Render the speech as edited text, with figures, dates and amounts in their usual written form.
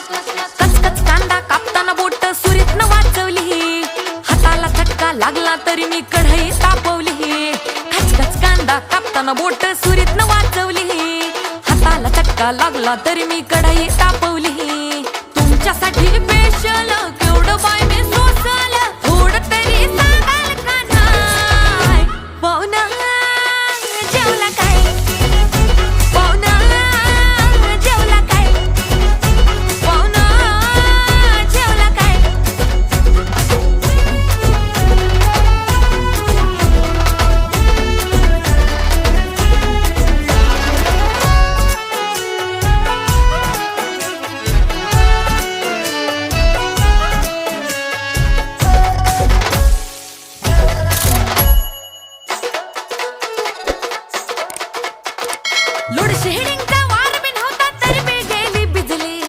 कचकच कांदा कापताना बोट सुरीतनं वाचवली, हाताला चटका लागला तरी मी कढई तापवली. कचकच कांदा कापताना बोट सुरीतनं वाचवली, हाताला चटका लागला तरी मी कढई तापवली.